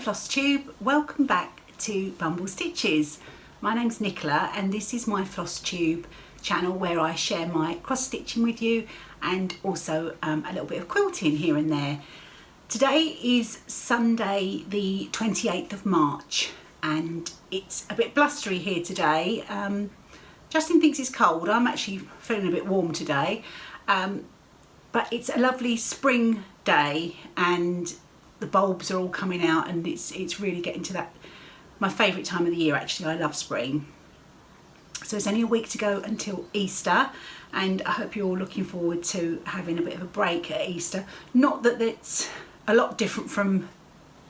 Flosstube, welcome back to Bumble Stitches. My name's Nicola and this is my Flosstube channel where I share my cross stitching with you and also a little bit of quilting here and there. Today is Sunday the 28th of March and it's a bit blustery here today. Justin thinks it's cold. I'm actually feeling a bit warm today, but it's a lovely spring day and the bulbs are all coming out and it's really getting to that, my favourite time of the year actually. I love spring. So it's only a week to go until Easter and I hope you're all looking forward to having a bit of a break at Easter. Not that it's a lot different from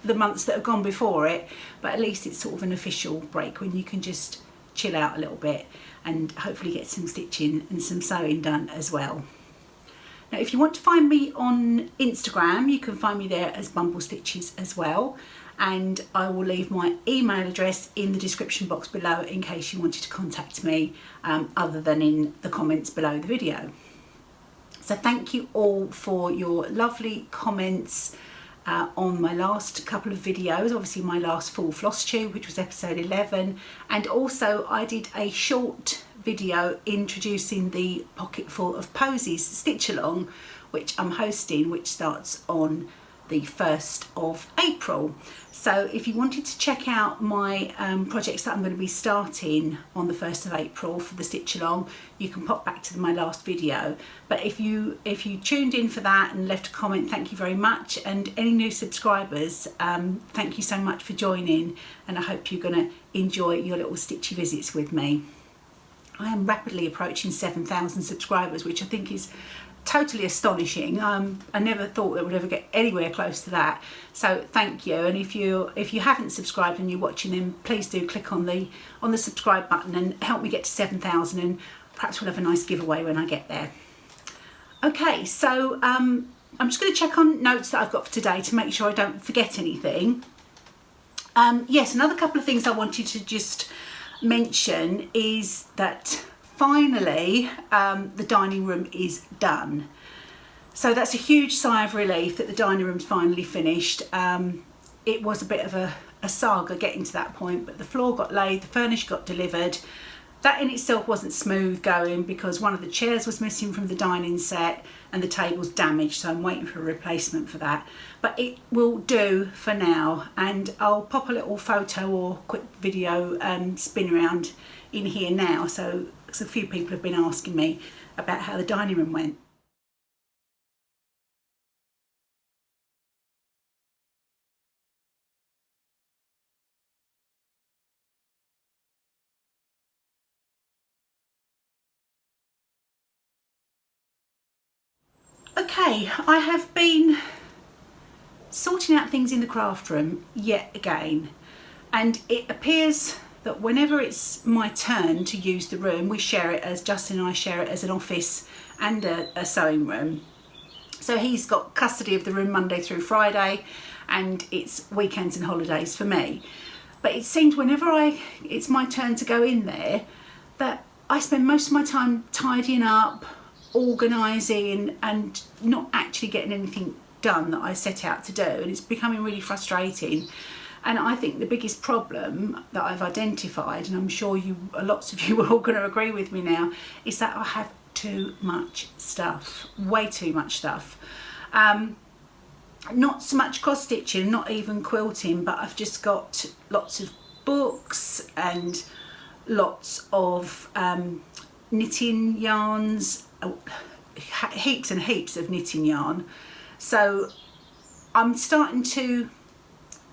the months that have gone before it, but at least it's sort of an official break when you can just chill out a little bit and hopefully get some stitching and some sewing done as well. Now if you want to find me on Instagram, you can find me there as Bumble Stitches as well, and I will leave my email address in the description box below in case you wanted to contact me other than in the comments below the video. So thank you all for your lovely comments on my last couple of videos, obviously my last full Flosstube, which was episode 11, and also I did a short video introducing the Pocketful of Posies stitch along, which I'm hosting, which starts on the 1st of April. So if you wanted to check out my projects that I'm going to be starting on the 1st of April for the stitch along, you can pop back to my last video. But if you tuned in for that and left a comment, thank you very much. And any new subscribers, thank you so much for joining, and I hope you're going to enjoy your little stitchy visits with me. I am rapidly approaching 7,000 subscribers, which I think is totally astonishing. I never thought that we'd ever get anywhere close to that. So thank you. And if you haven't subscribed and you're watching, then please do click on the subscribe button and help me get to 7,000, and perhaps we'll have a nice giveaway when I get there. Okay, so I'm just going to check on notes that I've got for today to make sure I don't forget anything. Yes, another couple of things I wanted to just mention is that finally the dining room is done. So that's a huge sigh of relief that the dining room's finally finished. It was a bit of a saga getting to that point, but the floor got laid, the furniture got delivered. That in itself wasn't smooth going because one of the chairs was missing from the dining set and the table's damaged, so I'm waiting for a replacement for that. But it will do for now, and I'll pop a little photo or quick video spin around in here now, so a few people have been asking me about how the dining room went. Okay, I have been sorting out things in the craft room yet again, and it appears that whenever it's my turn to use the room, we share it, as Justin and I share it as an office and a sewing room. So he's got custody of the room Monday through Friday, and it's weekends and holidays for me. But it seems whenever it's my turn to go in there, that I spend most of my time tidying up, organising, and not actually getting anything done that I set out to do, and it's becoming really frustrating. And I think the biggest problem that I've identified, and I'm sure lots of you are all going to agree with me now, is that I have too much stuff, way too much stuff. Not so much cross stitching, not even quilting, but I've just got lots of books and lots of knitting yarns, heaps and heaps of knitting yarn. So I'm starting to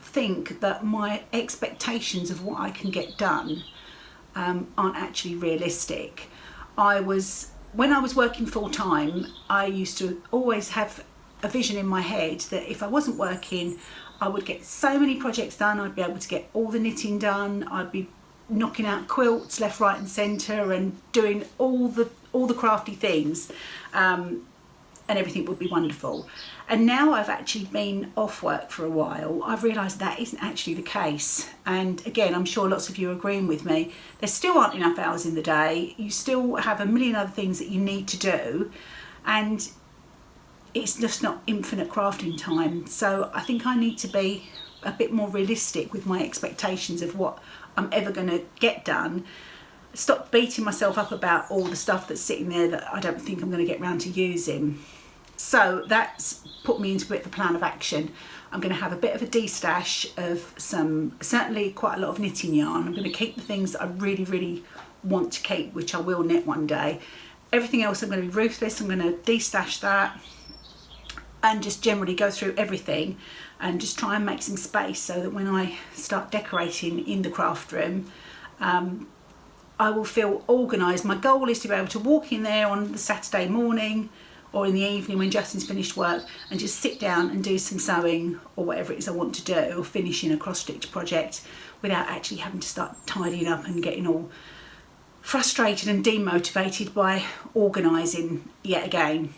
think that my expectations of what I can get done aren't actually realistic. When I was working full-time, I used to always have a vision in my head that if I wasn't working, I would get so many projects done. I'd be able to get all the knitting done. I'd be knocking out quilts left, right and centre and doing all the crafty things, and everything would be wonderful. And now I've actually been off work for a while, I've realised that isn't actually the case. And again, I'm sure lots of you are agreeing with me. There still aren't enough hours in the day. You still have a million other things that you need to do, and it's just not infinite crafting time. So I think I need to be a bit more realistic with my expectations of what I'm ever going to get done. Stop beating myself up about all the stuff that's sitting there that I don't think I'm going to get round to using. So that's put me into a bit of a plan of action. I'm going to have a bit of a de-stash of certainly quite a lot of knitting yarn. I'm going to keep the things that I really want to keep, which I will knit one day. Everything else I'm going to be ruthless. I'm going to de-stash that and just generally go through everything and just try and make some space so that when I start decorating in the craft room, I will feel organised. My goal is to be able to walk in there on the Saturday morning or in the evening when Justin's finished work and just sit down and do some sewing or whatever it is I want to do, or finishing a cross stitch project without actually having to start tidying up and getting all frustrated and demotivated by organising yet again.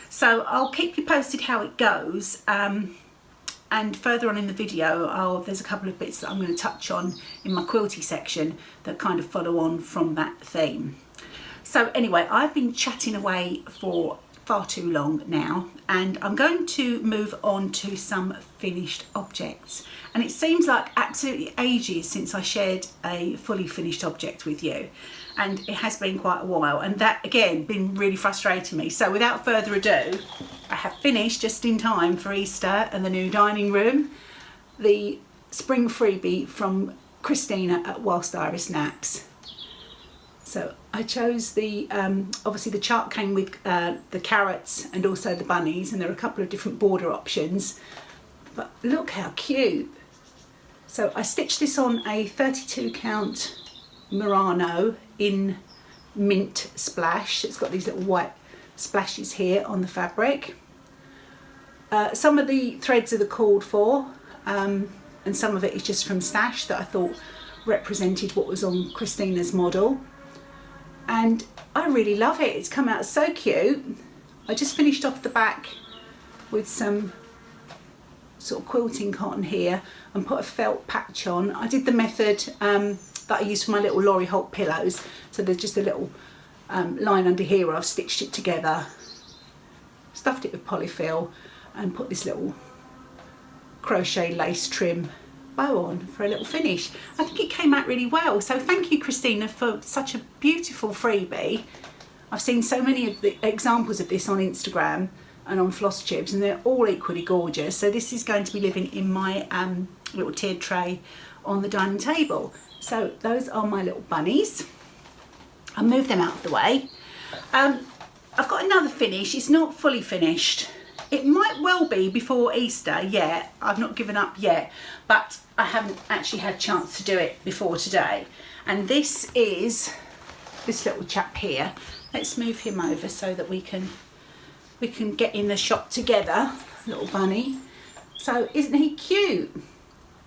So I'll keep you posted how it goes, and further on in the video there's a couple of bits that I'm going to touch on in my quilty section that kind of follow on from that theme. So anyway, I've been chatting away for far too long now, and I'm going to move on to some finished objects. And it seems like absolutely ages since I shared a fully finished object with you, and it has been quite a while, and that again been really frustrating me. So without further ado, I have finished just in time for Easter and the new dining room, the spring freebie from Christina at Whilst Iris Naps. So I chose the, obviously the chart came with the carrots and also the bunnies, and there are a couple of different border options, but look how cute. So I stitched this on a 32 count Murano in mint splash. It's got these little white splashes here on the fabric. Some of the threads are the called for, and some of it is just from stash that I thought represented what was on Christina's model. And I really love it. It's come out so cute. I just finished off the back with some sort of quilting cotton here and put a felt patch on. I did the method that I use for my little Laurie Holt pillows. So there's just a little line under here where I've stitched it together, stuffed it with polyfill and put this little crochet lace trim bow on for a little finish. I think it came out really well. So thank you, Christina, for such a beautiful freebie. I've seen so many of the examples of this on Instagram and on Flosstubes, and they're all equally gorgeous. So this is going to be living in my little tiered tray on the dining table. So those are my little bunnies. I'll move them out of the way. I've got another finish. It's not fully finished. It might well be before Easter yet. I've not given up yet, but I haven't actually had a chance to do it before today. And this is this little chap here. Let's move him over so that we can get in the shot together, little bunny. So isn't he cute?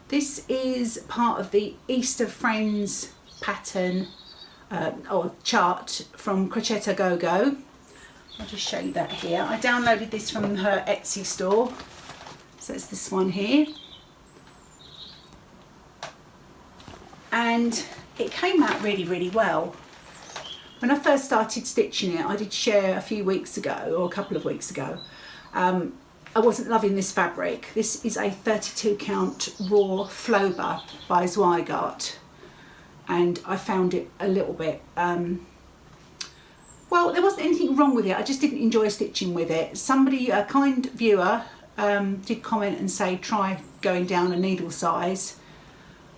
This is part of the Easter Friends pattern or chart from Crochet Go Go. I'll just show you that here. I downloaded this from her Etsy store. So it's this one here. And it came out really well. When I first started stitching it, I did share a few weeks ago, or a couple of weeks ago, I wasn't loving this fabric. This is a 32 count raw Flober by Zweigart, and I found it a little bit, well, there wasn't anything wrong with it, I just didn't enjoy stitching with it. Somebody, a kind viewer, did comment and say try going down a needle size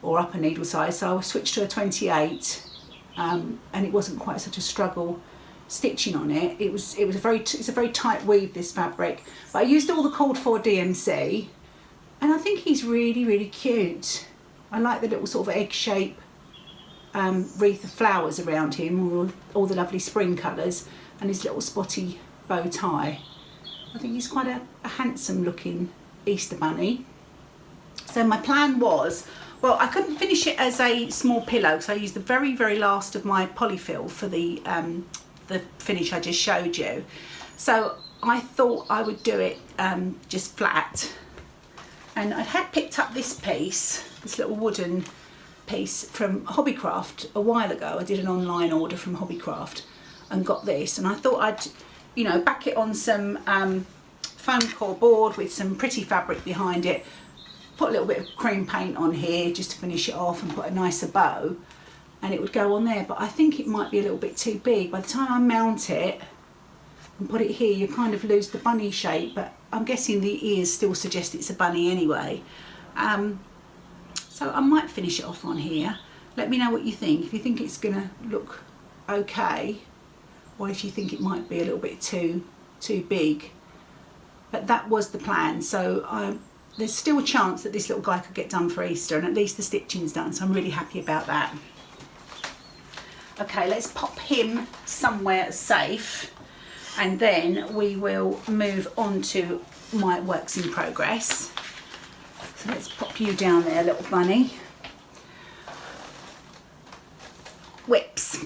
or up a needle size, so I switched to a 28, and it wasn't quite such a struggle stitching on it. It's a very tight weave, this fabric, but I used all the called for DMC, and I think he's really cute. I like the little sort of egg shape wreath of flowers around him, all the lovely spring colours, and his little spotty bow tie. I think he's quite a handsome looking Easter bunny. So my plan was, well, I couldn't finish it as a small pillow, so I used the very last of my polyfill for the finish I just showed you. So I thought I would do it just flat, and I had picked up this piece, this little wooden piece from Hobbycraft a while ago. I did an online order from Hobbycraft and got this, and I thought I'd, you know, back it on some foam core board with some pretty fabric behind it, put a little bit of cream paint on here just to finish it off and put a nicer bow, and it would go on there. But I think it might be a little bit too big. By the time I mount it and put it here, you kind of lose the bunny shape, but I'm guessing the ears still suggest it's a bunny anyway. So I might finish it off on here. Let me know what you think, if you think it's gonna look okay, or if you think it might be a little bit too big. But that was the plan, so there's still a chance that this little guy could get done for Easter, and at least the stitching's done, so I'm really happy about that. Okay, let's pop him somewhere safe, and then we will move on to my works in progress. So let's pop you down there, little bunny. Whips.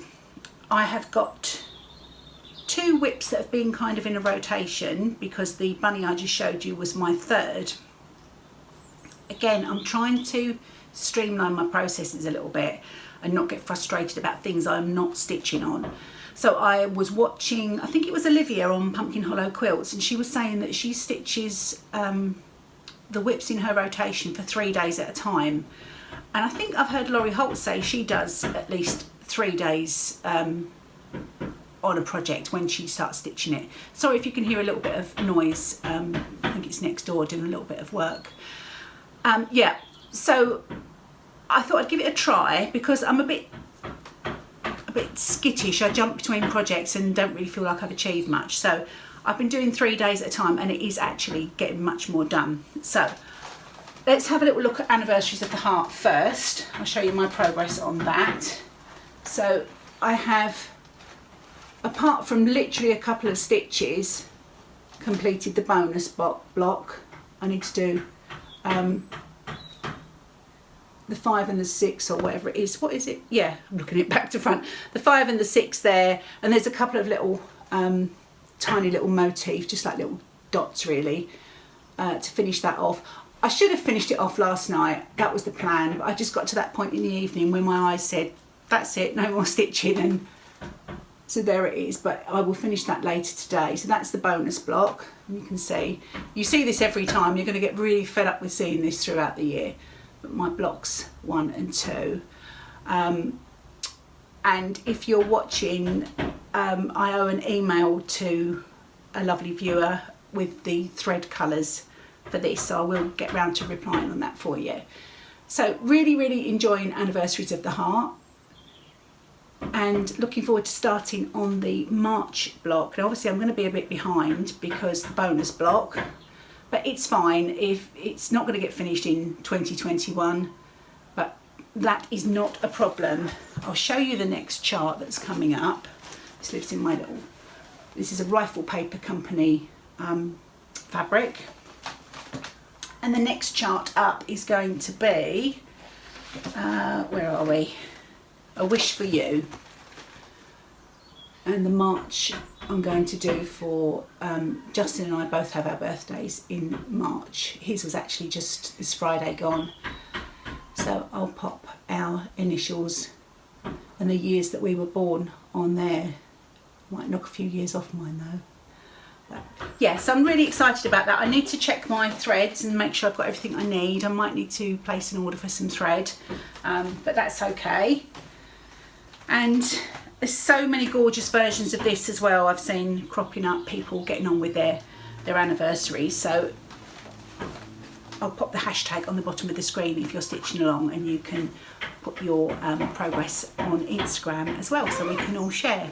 I have got 2 whips that have been kind of in a rotation because the bunny I just showed you was my 3rd. Again, I'm trying to streamline my processes a little bit and not get frustrated about things I'm not stitching on. So I was watching, I think it was Olivia on Pumpkin Hollow Quilts, and she was saying that she stitches the whips in her rotation for 3 days at a time. And I think I've heard Laurie Holt say she does at least 3 days on a project when she starts stitching it. Sorry if you can hear a little bit of noise. I think it's next door doing a little bit of work. Yeah, so I thought I'd give it a try because I'm a bit skittish. I jump between projects and don't really feel like I've achieved much. So I've been doing 3 days at a time, and it is actually getting much more done. So let's have a little look at Anniversaries of the Heart first. I'll show you my progress on that. So I have, apart from literally a couple of stitches, completed the bonus block. I need to do the 5 and the 6 or whatever it is. What is it? Yeah, I'm looking at it back to front. The 5 and the 6 there, and there's a couple of little tiny little motifs, just like little dots really, to finish that off. I should have finished it off last night, that was the plan, but I just got to that point in the evening when my eyes said, that's it, no more stitching, and so there it is. But I will finish that later today. So that's the bonus block, and you see this every time. You're going to get really fed up with seeing this throughout the year. But my blocks 1 and 2, and if you're watching, I owe an email to a lovely viewer with the thread colours for this, so I will get round to replying on that for you. So really enjoying Anniversaries of the Heart, and looking forward to starting on the March block. Now obviously I'm going to be a bit behind because the bonus block, but it's fine if it's not going to get finished in 2021, but that is not a problem. I'll show you the next chart that's coming up. This lives in my little, this is a Rifle Paper Company fabric, and the next chart up is going to be where are we? A Wish for You, and the March I'm going to do for Justin and I both have our birthdays in March. His was actually just this Friday gone, so I'll pop our initials and the years that we were born on there. Might knock a few years off mine though. But yeah, so I'm really excited about that. I need to check my threads and make sure I've got everything I need. I might need to place an order for some thread, but that's okay. And there's so many gorgeous versions of this as well. I've seen cropping up, people getting on with their anniversaries. So I'll pop the hashtag on the bottom of the screen if you're stitching along, and you can put your progress on Instagram as well, so we can all share.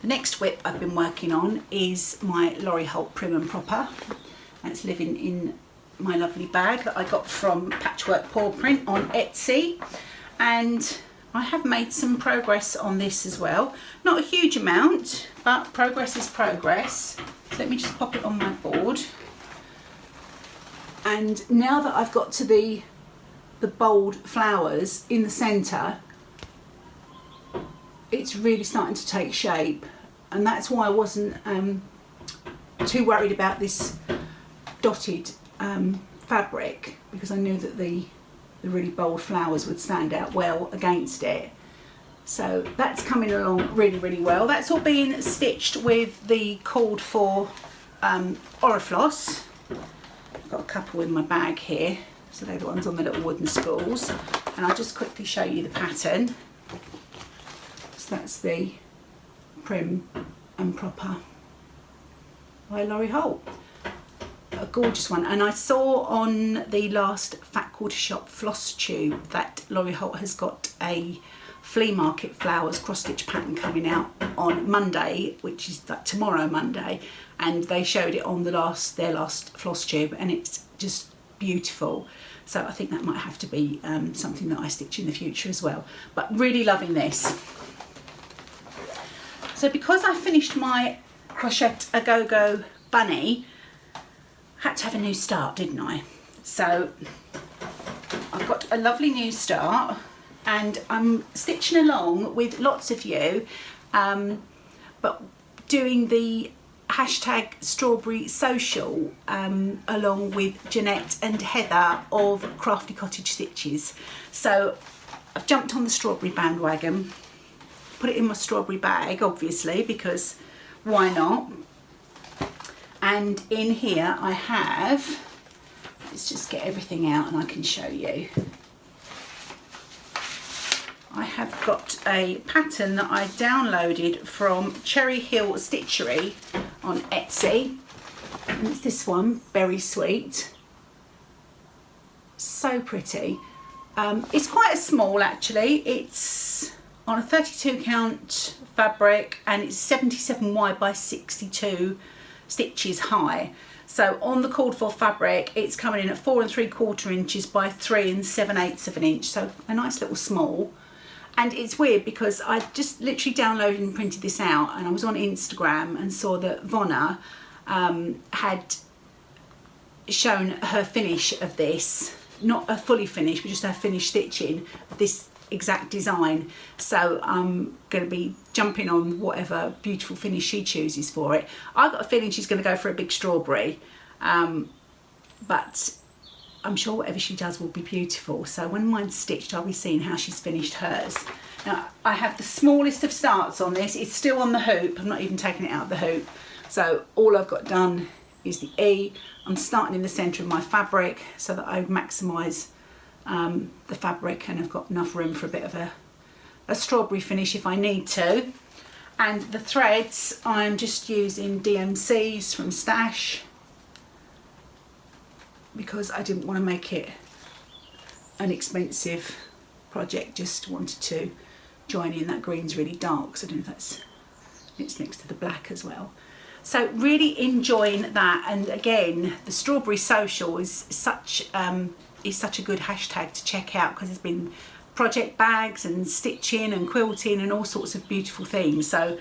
The next whip I've been working on is my Laurie Holt Prim and Proper, and it's living in my lovely bag that I got from Patchwork Paw Print on Etsy, and I have made some progress on this as well. Not a huge amount, but progress is progress. So let me just pop it on my board. And now that I've got to the bold flowers in the centre, it's really starting to take shape, and that's why I wasn't too worried about this dotted fabric, because I knew that the really bold flowers would stand out well against it. So that's coming along really well. That's all being stitched with the called for Orifloss, I've got a couple in my bag here, so they're the ones on the little wooden spools, and I'll just quickly show you the pattern. So that's the Prim and Proper by Laurie Holt. A gorgeous one, and I saw on the last Fat Quarter Shop Flosstube that Laurie Holt has got a flea market flowers cross stitch pattern coming out on Monday, which is like tomorrow Monday, and they showed it on their last Flosstube, and it's just beautiful. So I think that might have to be something that I stitch in the future as well, but really loving this. So because I finished my Crochet A Go-Go bunny, had to have a new start, didn't I? So I've got a lovely new start, and I'm stitching along with lots of you, but doing the hashtag strawberry social along with Jeanette and Heather of Crafty Cottage Stitches. So I've jumped on the strawberry bandwagon, put it in my strawberry bag, obviously, because why not? And in here I have, let's just get everything out and I can show you. I have got a pattern that I downloaded from Cherry Hill Stitchery on Etsy, and it's this one, Berry Sweet. So pretty. It's quite a small, actually. It's on a 32 count fabric, and it's 77 wide by 62 stitches high. So on the called for fabric, it's coming in at 4 3/4 inches by 3 7/8 of an inch, so a nice little small. And it's weird because I just literally downloaded and printed this out, and I was on Instagram and saw that Vonna had shown her finish of this, not a fully finished, but just her finished stitching of this exact design. So I'm going to be jumping on whatever beautiful finish she chooses for it. I've got a feeling she's going to go for a big strawberry, but I'm sure whatever she does will be beautiful. So when mine's stitched, I'll be seeing how she's finished hers. Now I have the smallest of starts on this. It's still on the hoop. I'm not even taking it out of the hoop. So all I've got done is the E. I'm starting in the centre of my fabric so that I maximise the fabric, and I've got enough room for a bit of a strawberry finish if I need to. And the threads, I'm just using DMCs from Stash because I didn't want to make it an expensive project, just wanted to join in. That green's really dark, so I don't know if it's next to the black as well. So really enjoying that. And again, the strawberry social is such a good hashtag to check out, because there's been project bags and stitching and quilting and all sorts of beautiful things. So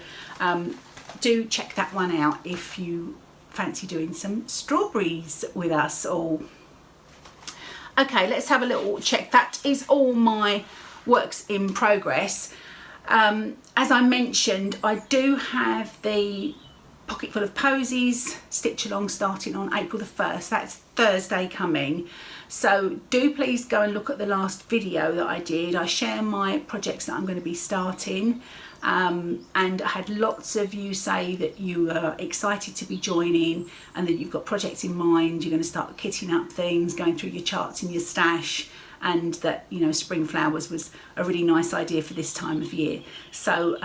do check that one out if you fancy doing some strawberries with us all. Okay, let's have a little check. That is all my works in progress. As I mentioned, I do have the Pocket Full of Posies stitch along starting on April the 1st. That's Thursday coming. So do please go and look at the last video that I did. I share my projects that I'm going to be starting, and I had lots of you say that you are excited to be joining and that you've got projects in mind. You're going to start kitting up things, going through your charts in your stash, and that, you know, spring flowers was a really nice idea for this time of year. So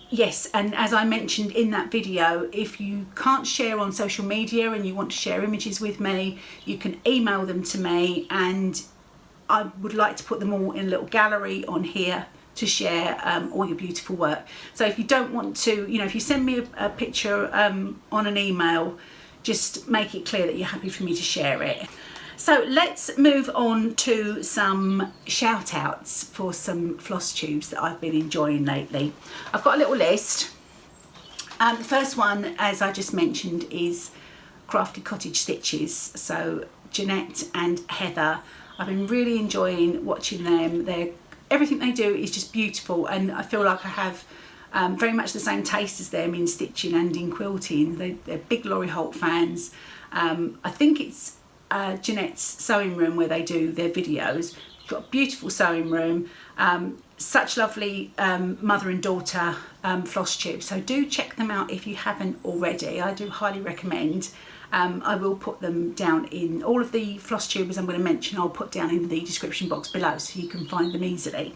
yes, and as I mentioned in that video, if you can't share on social media and you want to share images with me, you can email them to me, and I would like to put them all in a little gallery on here to share all your beautiful work. So if you don't want to, you know, if you send me a picture on an email, just make it clear that you're happy for me to share it. So let's move on to some shout outs for some floss tubes that I've been enjoying lately. I've got a little list. The first one, as I just mentioned, is Crafty Cottage Stitches. So Jeanette and Heather, I've been really enjoying watching them. Everything they do is just beautiful, and I feel like I have very much the same taste as them in stitching and in quilting. They're big Laurie Holt fans. I think it's Jeanette's sewing room where they do their videos. Got a beautiful sewing room. such lovely mother and daughter floss tubes, so do check them out if you haven't already. I do highly recommend. I will put them down in all of the floss tubers I'm going to mention. I'll put down in the description box below so you can find them easily.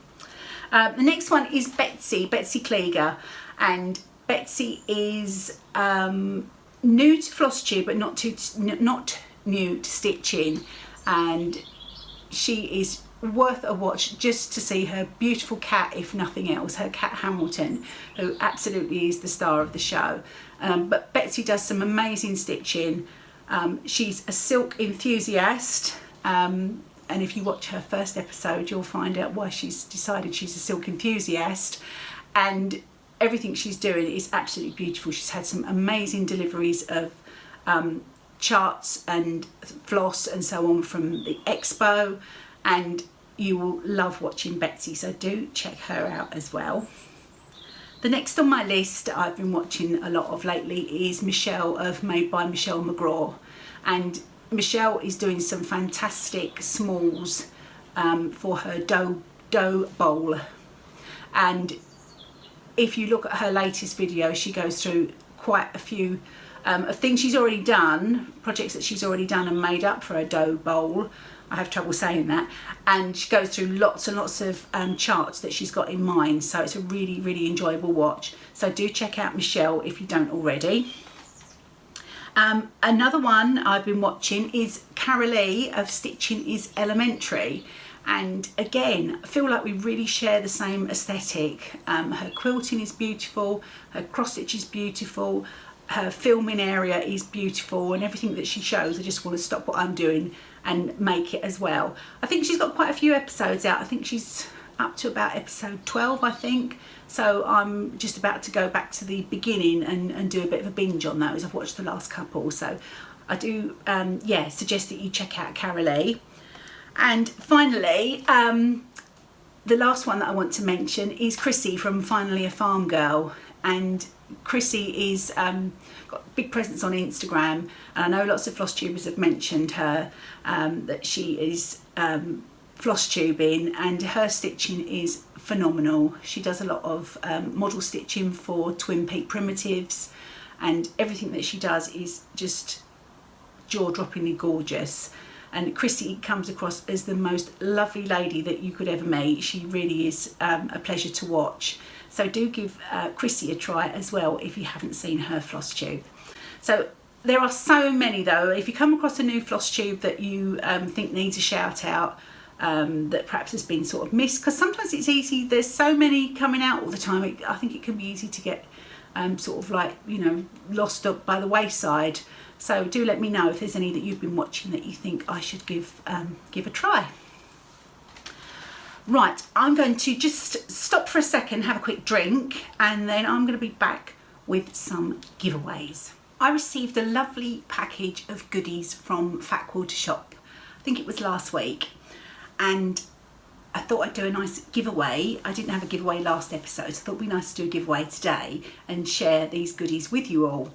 The next one is Betsy Klieger, and Betsy is new to floss tube but not new to stitching, and she is worth a watch just to see her beautiful cat, if nothing else, her cat Hamilton, who absolutely is the star of the show. But Betsy does some amazing stitching. She's a silk enthusiast, and if you watch her first episode you'll find out why she's decided she's a silk enthusiast, and everything she's doing is absolutely beautiful. She's had some amazing deliveries of charts and floss and so on from the expo, and you will love watching Betsy, so do check her out as well. The next on my list I've been watching a lot of lately is Michelle of Made by Michelle McGraw, and Michelle is doing some fantastic smalls for her dough bowl, and if you look at her latest video she goes through quite a few of things she's already done, projects that she's already done and made up for a dough bowl. I have trouble saying that, and she goes through lots and lots of charts that she's got in mind, so it's a really enjoyable watch. So do check out Michelle if you don't already. Another one I've been watching is Carolee of Stitching is Elementary, and again I feel like we really share the same aesthetic. Her quilting is beautiful, her cross stitch is beautiful, her filming area is beautiful, and everything that she shows I just want to stop what I'm doing and make it as well. I think she's got quite a few episodes out. I think she's up to about episode 12 I think, so I'm just about to go back to the beginning and do a bit of a binge on those. I've watched the last couple, so I do suggest that you check out Carolee. And finally, the last one that I want to mention is Chrissy from Finally a Farm Girl, and Chrissy is got a big presence on Instagram, and I know lots of floss tubers have mentioned her, that she is floss tubing, and her stitching is phenomenal. She does a lot of model stitching for Twin Peak Primitives, and everything that she does is just jaw-droppingly gorgeous. And Chrissy comes across as the most lovely lady that you could ever meet. She really is a pleasure to watch. So do give Chrissy a try as well if you haven't seen her floss tube. So there are so many though. If you come across a new floss tube that you think needs a shout out, that perhaps has been sort of missed, because sometimes it's easy, there's so many coming out all the time, I think it can be easy to get sort of like, you know, lost up by the wayside. So do let me know if there's any that you've been watching that you think I should give a try. Right, I'm going to just stop for a second, have a quick drink, and then I'm going to be back with some giveaways. I received a lovely package of goodies from Fat Quarter Shop. I think it was last week, and I thought I'd do a nice giveaway. I didn't have a giveaway last episode, so I thought it'd be nice to do a giveaway today and share these goodies with you all.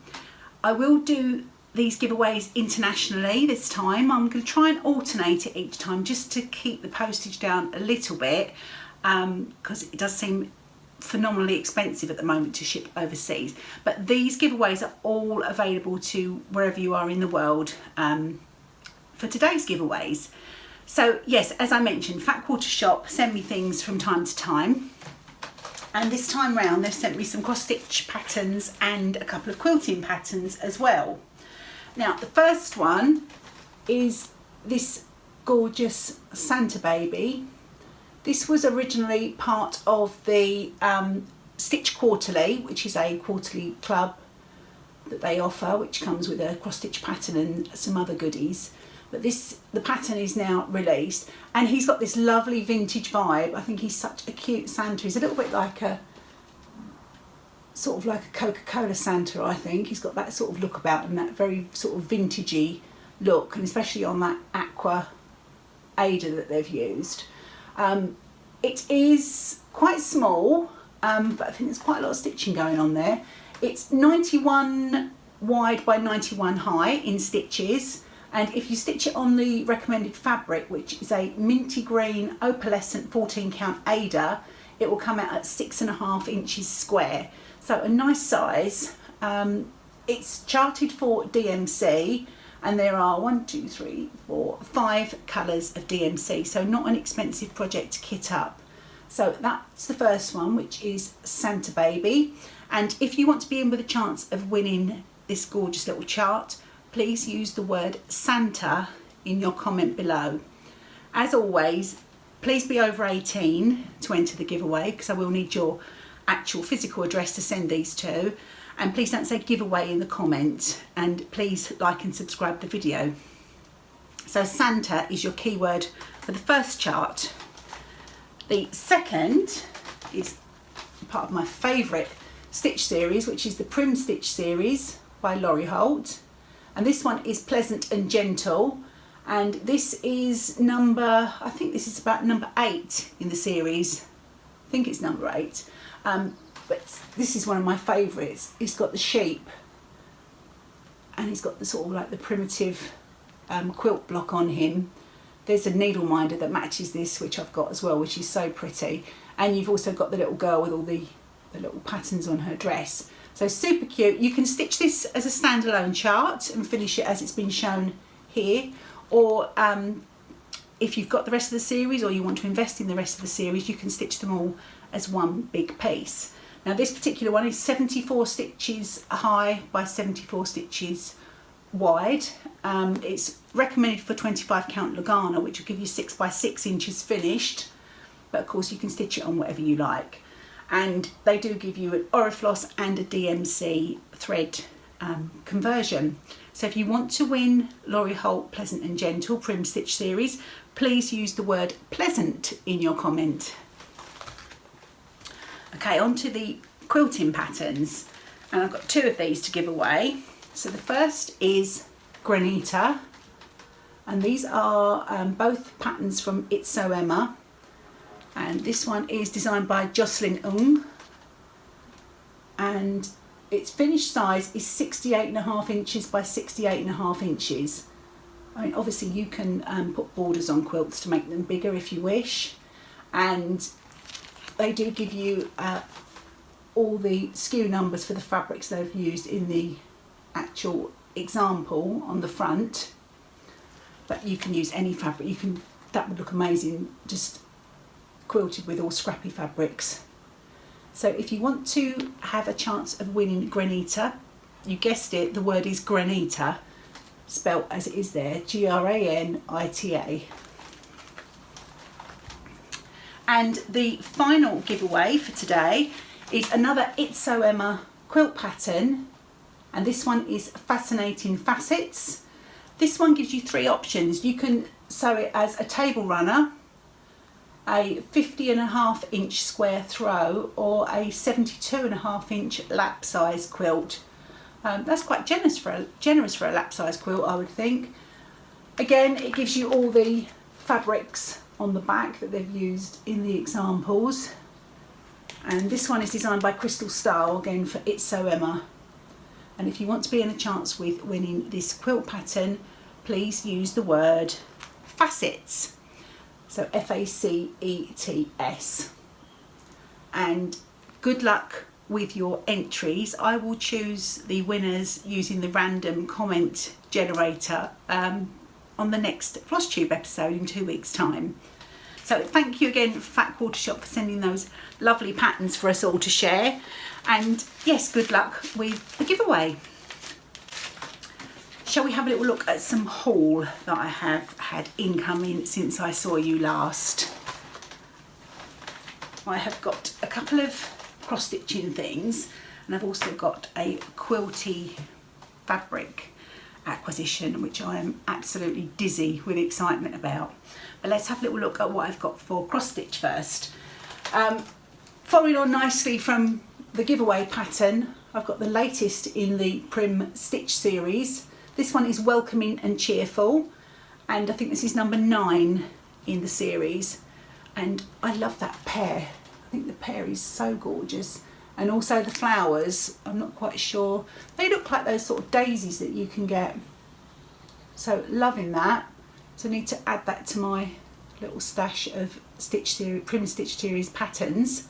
I will do these giveaways internationally this time. I'm going to try and alternate it each time just to keep the postage down a little bit, because it does seem phenomenally expensive at the moment to ship overseas. But these giveaways are all available to wherever you are in the world for today's giveaways. So yes, as I mentioned, Fat Quarter Shop send me things from time to time, and this time round they've sent me some cross stitch patterns and a couple of quilting patterns as well. Now the first one is this gorgeous Santa baby. This was originally part of the Stitch Quarterly, which is a quarterly club that they offer, which comes with a cross stitch pattern and some other goodies. But the pattern is now released, and he's got this lovely vintage vibe. I think he's such a cute Santa. He's a little bit like a sort of like a Coca-Cola Santa, I think. He's got that sort of look about him, that very sort of vintagey look, and especially on that aqua Ada that they've used. It is quite small, but I think there's quite a lot of stitching going on there. It's 91 wide by 91 high in stitches, and if you stitch it on the recommended fabric, which is a minty green opalescent 14 count Ada, it will come out at 6.5 inches square. So a nice size. It's charted for DMC, and there are 5 colours of DMC, so not an expensive project to kit up. So that's the first one, which is Santa Baby. And if you want to be in with a chance of winning this gorgeous little chart, please use the word Santa in your comment below. As always, please be over 18 to enter the giveaway, because I will need your actual physical address to send these to. And please don't say giveaway in the comment, and please like and subscribe the video. So Santa is your keyword for the first chart. The second is part of my favourite stitch series, which is the Prim Stitch series by Laurie Holt. And this one is Pleasant and Gentle. And this is I think this is about number 8 in the series. I think it's number 8. But this is one of my favourites. He's got the sheep, and he's got the sort of like the primitive quilt block on him. There's a needle minder that matches this, which I've got as well, which is so pretty. And you've also got the little girl with all the little patterns on her dress. So super cute. You can stitch this as a standalone chart and finish it as it's been shown here. Or if you've got the rest of the series, or you want to invest in the rest of the series, you can stitch them all as one big piece. Now this particular one is 74 stitches high by 74 stitches wide. It's recommended for 25 count Lugana, which will give you 6 by 6 inches finished, but of course you can stitch it on whatever you like. And they do give you an Orifloss and a DMC thread conversion. So if you want to win Laurie Holt Pleasant and Gentle Prim Stitch series, please use the word pleasant in your comment. Okay, on to the quilting patterns, and I've got 2 of these to give away. So the first is Granita, and these are both patterns from It's So Emma, and this one is designed by Jocelyn Ung, and its finished size is 68.5 inches by 68.5 inches. I mean, obviously you can put borders on quilts to make them bigger if you wish, and they do give you all the SKU numbers for the fabrics they've used in the actual example on the front, but you can use any fabric. That would look amazing just quilted with all scrappy fabrics. So if you want to have a chance of winning Granita, you guessed it, the word is Granita, spelt as it is there, Granita. And the final giveaway for today is another It's So Emma quilt pattern, and this one is Fascinating Facets. This one gives you 3 options. You can sew it as a table runner, a 50.5 inch square throw, or a 72.5 inch lap size quilt. That's quite generous for a lap size quilt, I would think. Again, it gives you all the fabrics on the back that they've used in the examples, and this one is designed by Crystal Style, again for It's So Emma. And if you want to be in a chance with winning this quilt pattern, please use the word facets, so F-A-C-E-T-S. And good luck with your entries. I will choose the winners using the random comment generator on the next Flosstube episode in 2 weeks' time. So thank you again, Fat Quarter Shop, for sending those lovely patterns for us all to share. And yes, good luck with the giveaway. Shall we have a little look at some haul that I have had incoming since I saw you last? I have got a couple of cross-stitching things, and I've also got a Quilty fabric acquisition, which I am absolutely dizzy with excitement about. But let's have a little look at what I've got for cross-stitch first. Following on nicely from the giveaway pattern, I've got the latest in the Prim Stitch series. This one is Welcoming and Cheerful, and I think this is number 9 in the series, and I love that pear. I think the pear is so gorgeous, and also the flowers, I'm not quite sure, they look like those sort of daisies that you can get, so loving that. So I need to add that to my little stash of Prim Stitch Series patterns,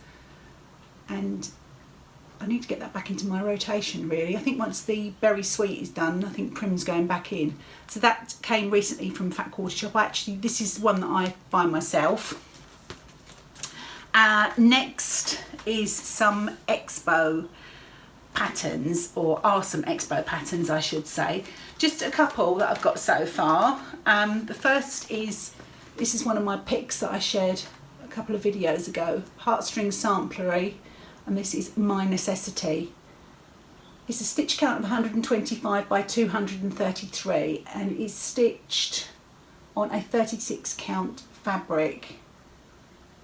and I need to get that back into my rotation really. I think once the Berry Sweet is done, I think Prim's going back in. So that came recently from Fat Quarter Shop. Actually, this is one that I buy myself. Next is some Expo patterns, or are some Expo patterns I should say. Just a couple that I've got so far. The first is, this is one of my picks that I shared a couple of videos ago, Heartstring Samplery. And this is My Necessity. It's a stitch count of 125 by 233 and it is stitched on a 36 count fabric.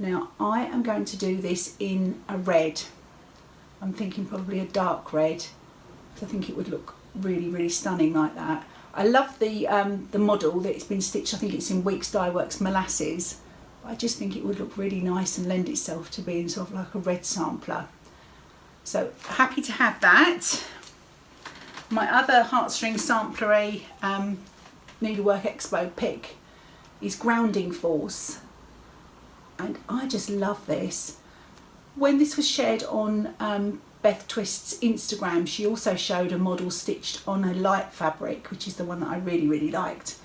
Now I am going to do this in a red. I'm thinking probably a dark red. So I think it would look really, really stunning like that. I love the model that it's been stitched. I think it's in Weeks Dye Works Molasses. I just think it would look really nice and lend itself to being sort of like a red sampler. So happy to have that. My other Heartstring Samplery Needlework Expo pick is Grounding Force. And I just love this. When this was shared on Beth Twist's Instagram, she also showed a model stitched on a light fabric, which is the one that I really, really liked.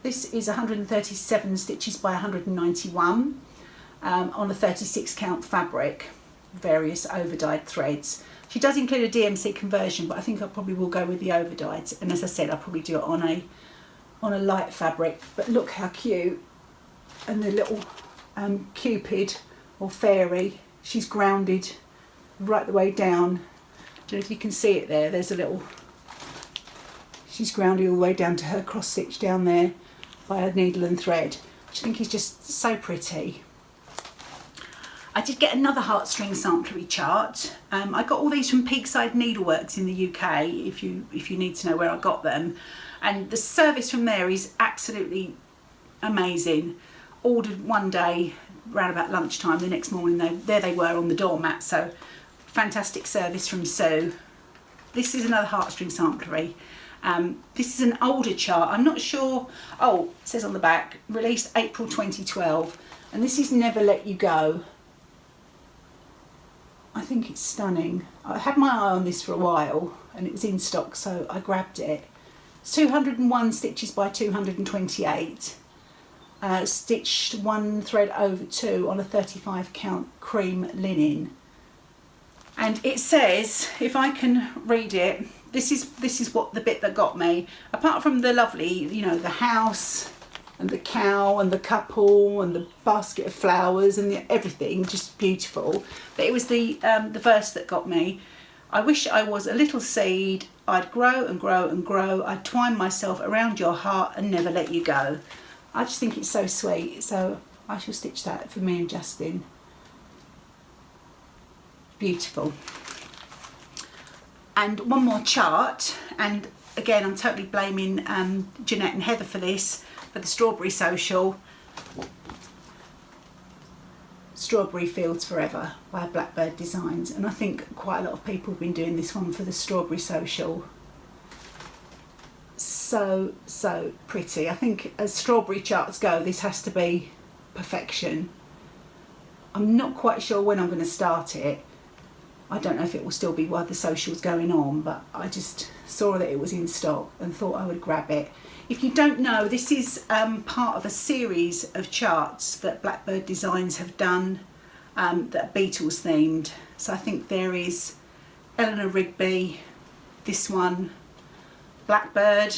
This is 137 stitches by 191 on a 36 count fabric, various overdyed threads. She does include a DMC conversion, but I think I probably will go with the overdyed. And as I said, I'll probably do it on a light fabric. But look how cute. And the little Cupid or fairy, she's grounded right the way down. I don't know if you can see it there, there's a little, she's grounded all the way down to her cross stitch down there by a needle and thread, which I think is just so pretty. I did get another Heartstring Samplery chart. I got all these from Peakside Needleworks in the UK, if you need to know where I got them. And the service from there is absolutely amazing. Ordered one day, around about lunchtime, the next morning there they were on the doormat, so fantastic service from Sue. This is another Heartstring Samplery. This is an older chart. I'm not sure, oh, it says on the back, released April 2012, and this is Never Let You Go. I think it's stunning. I had my eye on this for a while and it was in stock, so I grabbed it. It's 201 stitches by 228. Stitched one thread over two on a 35 count cream linen. And it says, if I can read it, this is what the bit that got me. Apart from the lovely, you know, the house and the cow and the couple and the basket of flowers and everything, just beautiful. But it was the verse that got me. I wish I was a little seed. I'd grow and grow and grow. I'd twine myself around your heart and never let you go. I just think it's so sweet. So I shall stitch that for me and Justin. Beautiful. And one more chart, and again I'm totally blaming Jeanette and Heather for this, for the Strawberry Social. Strawberry Fields Forever by Blackbird Designs, and I think quite a lot of people have been doing this one for the Strawberry Social. So pretty. I think as strawberry charts go, this has to be perfection. I'm not quite sure when I'm going to start it. I don't know if it will still be while the social's going on, but I just saw that it was in stock and thought I would grab it. If you don't know, this is part of a series of charts that Blackbird Designs have done that are Beatles themed. So I think there is Eleanor Rigby, this one, Blackbird,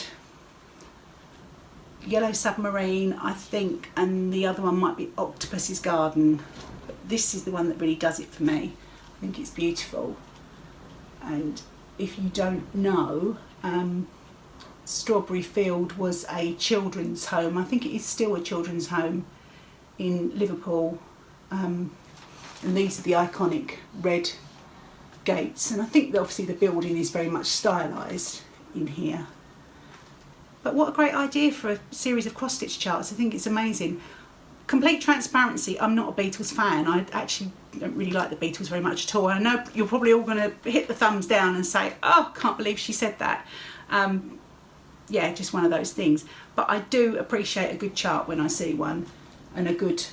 Yellow Submarine, I think, and the other one might be Octopus's Garden. But this is the one that really does it for me. I think it's beautiful. And if you don't know, Strawberry Field was a children's home. I think it is still a children's home in Liverpool. And these are the iconic red gates. And I think that obviously the building is very much stylised in here. But what a great idea for a series of cross-stitch charts. I think it's amazing. Complete transparency, I'm not a Beatles fan. I actually don't really like the Beatles very much at all. I know you're probably all going to hit the thumbs down and say, oh, can't believe she said that. Yeah, just one of those things. But I do appreciate a good chart when I see one. and a good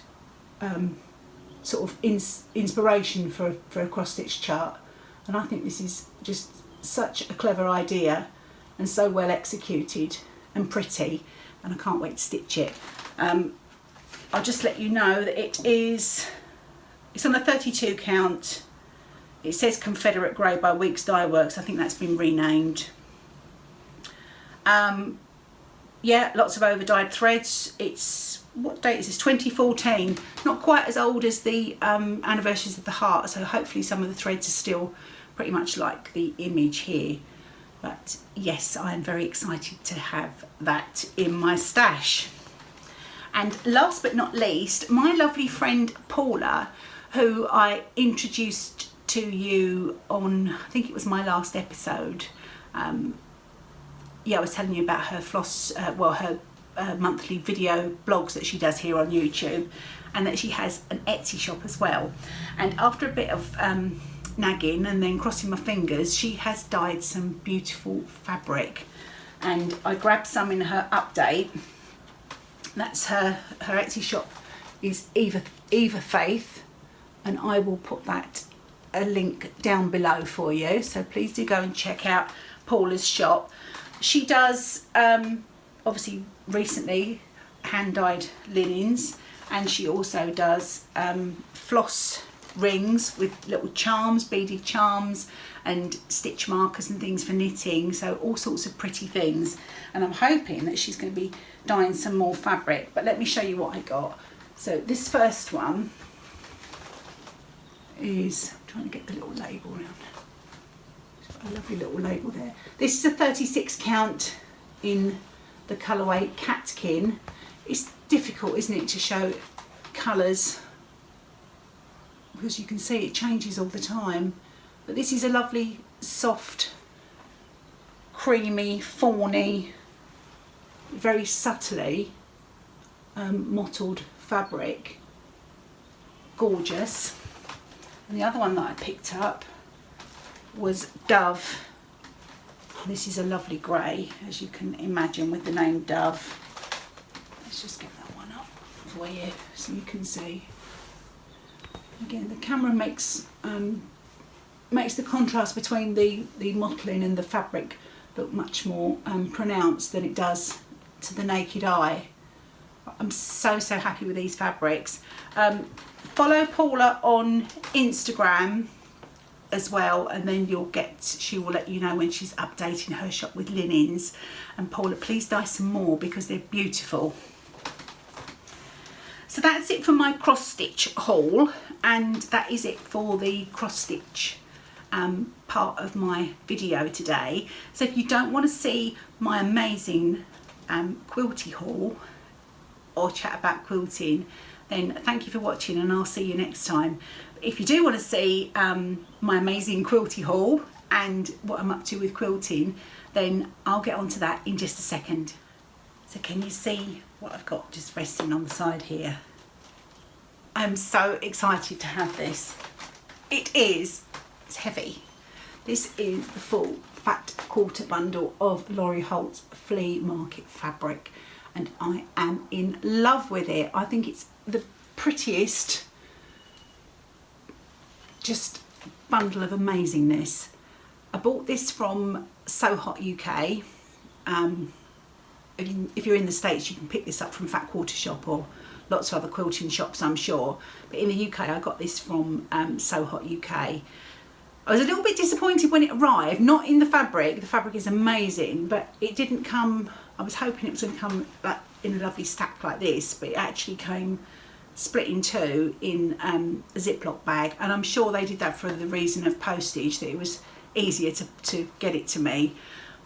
sort of inspiration for a cross stitch chart. And I think this is just such a clever idea and so well executed and pretty, and I can't wait to stitch it. I'll just let you know that it's on a 32 count. It says Confederate Grey by Weeks Dye Works. I think that's been renamed. Yeah, lots of over dyed threads. It's, what date is this? 2014. Not quite as old as the Anniversaries of the Heart, so hopefully some of the threads are still pretty much like the image here. But yes, I am very excited to have that in my stash. And last but not least, my lovely friend Paula, who I introduced to you on, I think it was my last episode. Yeah, I was telling you about her her monthly video blogs that she does here on YouTube, and that she has an Etsy shop as well. And after a bit of nagging and then crossing my fingers, she has dyed some beautiful fabric, and I grabbed some in her update. That's her Etsy shop is Eva Faith, and I will put that a link down below for you, so please do go and check out Paula's shop. She does obviously recently hand dyed linens, and she also does floss rings with little charms, beaded charms and stitch markers and things for knitting, so all sorts of pretty things. And I'm hoping that she's going to be dyeing some more fabric, but let me show you what I got. So this first one is, I'm trying to get the little label around. A lovely little label there. This is a 36 count in the colourway Catkin. It's difficult, isn't it, to show colours because you can see it changes all the time. But this is a lovely, soft, creamy, fawny, very subtly mottled fabric. Gorgeous. And the other one that I picked up was Dove. This is a lovely grey, as you can imagine, with the name Dove. Let's just get that one up for you so you can see. Again, the camera makes the contrast between the mottling and the fabric look much more pronounced than it does to the naked eye. I'm so happy with these fabrics. Follow Paula on Instagram as well, and then she will let you know when she's updating her shop with linens. And Paula, please dye some more because they're beautiful. So that's it for my cross stitch haul, and that is it for the cross stitch part of my video today. So if you don't want to see my amazing quilty haul or chat about quilting, then thank you for watching, and I'll see you next time. If you do want to see my amazing quilty haul and what I'm up to with quilting, then I'll get onto that in just a second. So can you see what I've got just resting on the side here? I'm so excited to have this. It's heavy. This is the full fat quarter bundle of Laurie Holt's flea market fabric, and I am in love with it. I think it's the prettiest just bundle of amazingness. I bought this from So Hot UK. If you're in the States, you can pick this up from Fat Quarter Shop or lots of other quilting shops, I'm sure. But in the UK, I got this from So Hot UK. I was a little bit disappointed when it arrived, not in the fabric. The fabric is amazing, but it didn't come, I was hoping it was going to come in a lovely stack like this, but it actually came split in two in a Ziploc bag, and I'm sure they did that for the reason of postage, that it was easier to get it to me.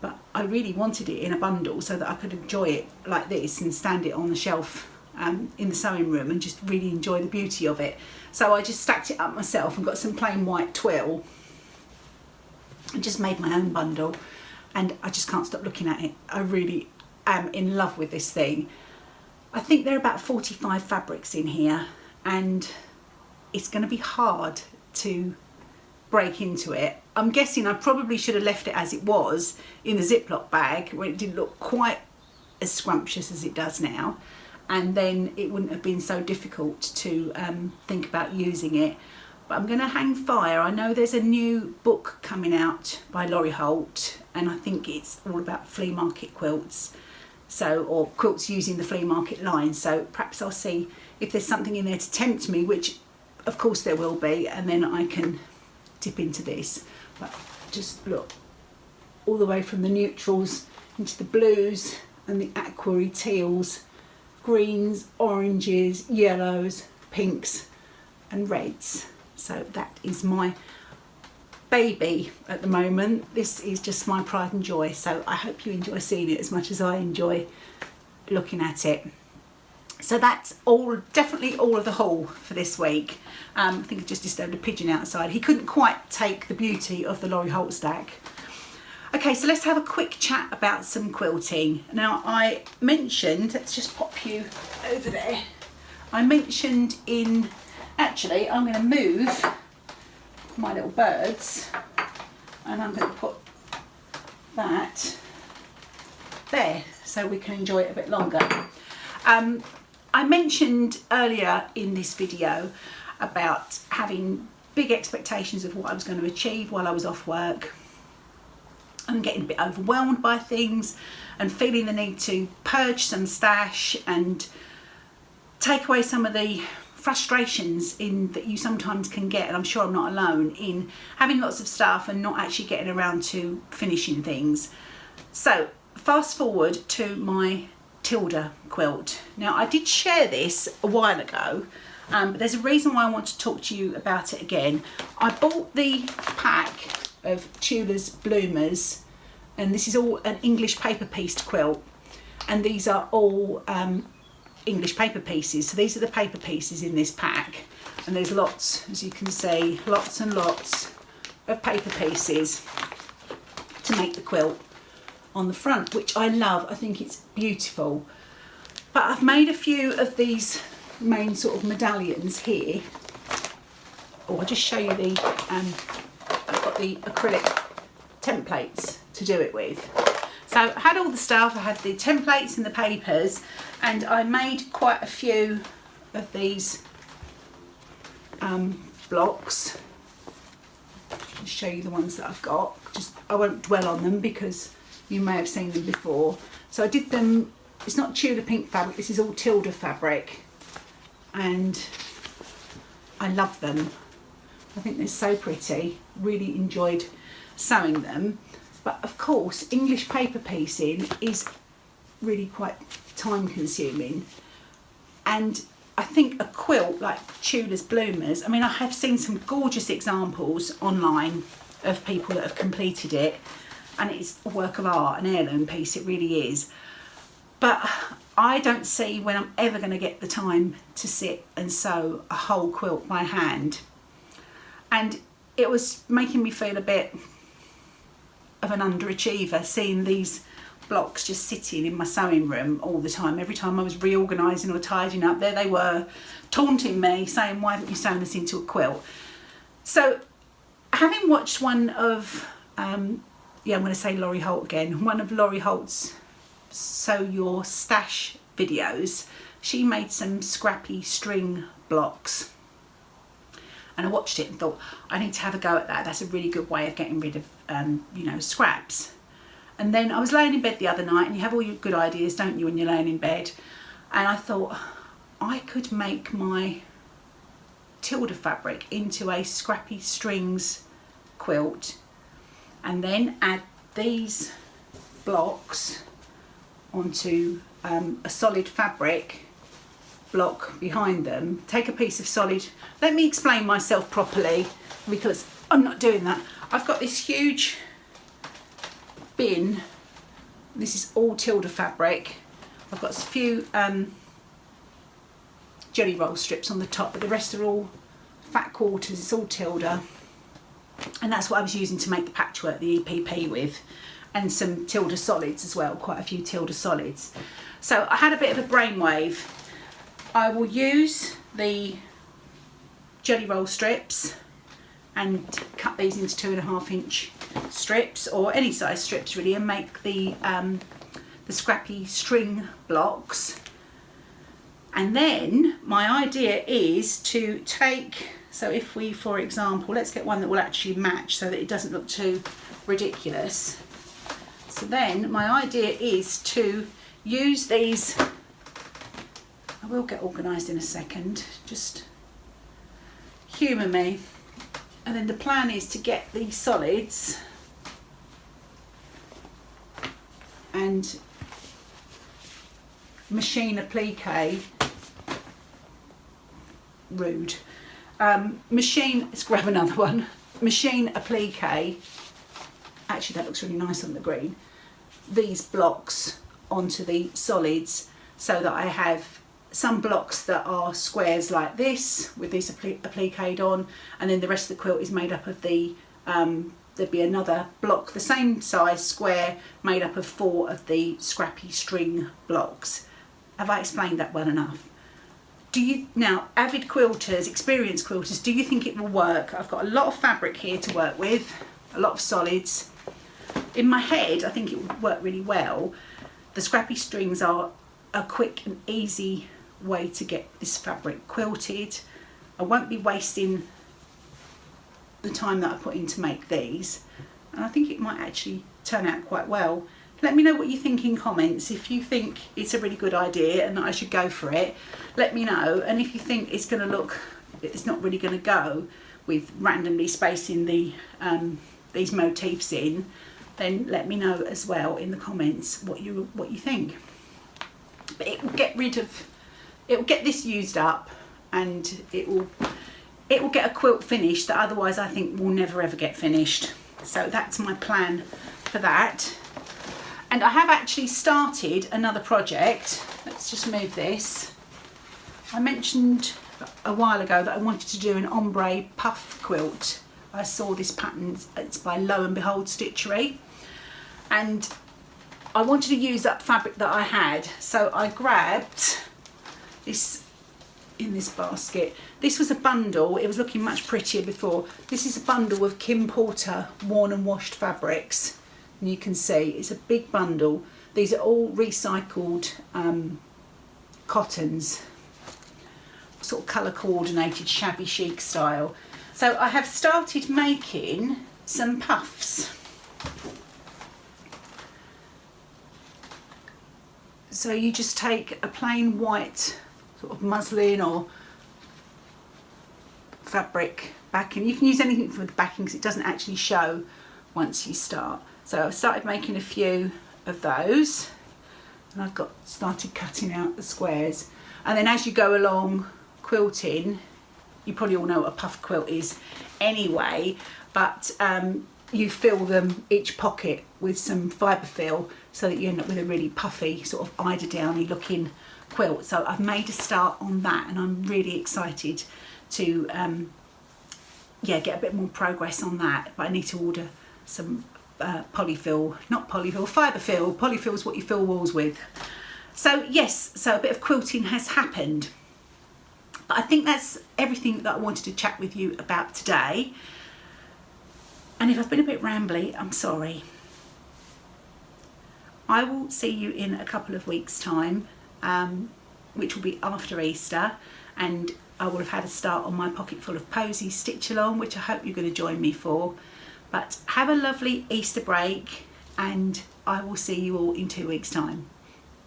But I really wanted it in a bundle so that I could enjoy it like this and stand it on the shelf in the sewing room and just really enjoy the beauty of it. So I just stacked it up myself and got some plain white twill and just made my own bundle, and I just can't stop looking at it. I really am in love with this thing. I think there are about 45 fabrics in here, and it's going to be hard to break into it. I'm guessing I probably should have left it as it was in the Ziploc bag, where it didn't look quite as scrumptious as it does now. and then it wouldn't have been so difficult to think about using it. But I'm going to hang fire. I know there's a new book coming out by Laurie Holt, and I think it's all about flea market quilts, or quilts using the flea market line. So perhaps I'll see if there's something in there to tempt me, which of course there will be, and then I can dip into this. But just look, all the way from the neutrals into the blues and the aquary teals, greens, oranges, yellows, pinks and reds. So that is my baby at the moment. This is just my pride and joy. So I hope you enjoy seeing it as much as I enjoy looking at it. So that's definitely all of the haul for this week. I think I just disturbed a pigeon outside. He couldn't quite take the beauty of the Laurie Holt stack. Okay, so let's have a quick chat about some quilting. Now I mentioned, let's just pop you over there. I mentioned actually I'm going to move my little birds and I'm going to put that there so we can enjoy it a bit longer. I mentioned earlier in this video about having big expectations of what I was going to achieve while I was off work. I'm getting a bit overwhelmed by things and feeling the need to purge some stash and take away some of the frustrations that you sometimes can get, and I'm sure I'm not alone in having lots of stuff and not actually getting around to finishing things. So fast forward to my Tilda quilt. Now I did share this a while ago, but there's a reason why I want to talk to you about it again. I bought the pack of Tula's Bloomers, and this is all an English paper pieced quilt, and these are all English paper pieces. So these are the paper pieces in this pack, and there's lots, as you can see, lots and lots of paper pieces to make the quilt on the front, which I love. I think it's beautiful. But I've made a few of these main sort of medallions here. Oh, I'll just show you I've got the acrylic templates to do it with. So I had all the stuff, I had the templates and the papers, and I made quite a few of these blocks. I'll show you the ones that I've got. I won't dwell on them because you may have seen them before. So I did them, it's not Tudor pink fabric, this is all Tilda fabric, and I love them. I think they're so pretty, really enjoyed sewing them. But of course, English paper piecing is really quite time consuming. And I think a quilt like Tula's Bloomers, I mean, I have seen some gorgeous examples online of people that have completed it, and it's a work of art, an heirloom piece, it really is. But I don't see when I'm ever going to get the time to sit and sew a whole quilt by hand. And it was making me feel a bit of an underachiever, seeing these blocks just sitting in my sewing room all the time. Every time I was reorganising or tidying up, there they were, taunting me, saying, why haven't you sewn this into a quilt? So having watched one of, I'm going to say Laurie Holt again, one of Laurie Holt's Sew Your Stash videos, she made some scrappy string blocks. And I watched it and thought, I need to have a go at that. That's a really good way of getting rid of, scraps. And then I was laying in bed the other night, and you have all your good ideas, don't you, when you're laying in bed? And I thought, I could make my Tilda fabric into a scrappy strings quilt, and then add these blocks onto a solid fabric block behind them. Take a piece of solid, let me explain myself properly because I'm not doing that. I've got this huge bin, this is all Tilda fabric. I've got a few jelly roll strips on the top, but the rest are all fat quarters, it's all Tilda, and that's what I was using to make the patchwork, the EPP with, and some Tilda solids as well, quite a few Tilda solids. So I had a bit of a brainwave. I will use the jelly roll strips and cut these into 2.5 inch strips, or any size strips really, and make the scrappy string blocks. And then my idea is to take, so if we, for example, let's get one that will actually match so that it doesn't look too ridiculous. So then my idea is to use these, I will get organised in a second, just humour me. And then the plan is to get these solids and machine applique, rude, machine, let's grab another one, machine applique, actually that looks really nice on the green, these blocks onto the solids so that I have some blocks that are squares like this with this appliqued on, and then the rest of the quilt is made up of the, there'd be another block the same size square made up of 4 of the scrappy string blocks. Have I explained that well enough? Do you, now avid quilters, experienced quilters, do you think it will work? I've got a lot of fabric here to work with, a lot of solids. In my head I think it would work really well. The scrappy strings are a quick and easy way to get this fabric quilted. I won't be wasting the time that I put in to make these, and I think it might actually turn out quite well. Let me know what you think in comments. If you think it's a really good idea and that I should go for it, let me know. And if you think it's going to look, it's not really going to go with randomly spacing the these motifs in, then let me know as well in the comments what you think. But it will get rid of, it will get this used up, and it will get a quilt finish that otherwise I think will never ever get finished. So that's my plan for that. And I have actually started another project. Let's just move this. I mentioned a while ago that I wanted to do an ombre puff quilt. I saw this pattern, it's by Lo and Behold Stitchery, and I wanted to use up fabric that I had, so I grabbed this in this basket. This was a bundle, it was looking much prettier before. This is a bundle of Kim Porter worn and washed fabrics, and you can see it's a big bundle. These are all recycled cottons, sort of colour coordinated shabby chic style. So I have started making some puffs. So you just take a plain white sort of muslin or fabric backing. You can use anything for the backing because it doesn't actually show once you start. So I've started making a few of those, and I've started cutting out the squares. And then as you go along quilting, you probably all know what a puff quilt is anyway, but you fill them, each pocket, with some fibre fill so that you end up with a really puffy sort of eider-downy looking quilt. So I've made a start on that, and I'm really excited to yeah, get a bit more progress on that. But I need to order some polyfill, not polyfill, fibre fill. Polyfill is what you fill walls with. So yes, so a bit of quilting has happened. But I think that's everything that I wanted to chat with you about today. And if I've been a bit rambly, I'm sorry. I will see you in a couple of weeks' time, which will be after Easter, and I will have had a start on my pocket full of posies stitch along, which I hope you're going to join me for. But have a lovely Easter break, and I will see you all in 2 weeks' time.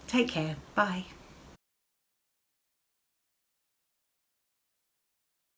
Take care. Bye.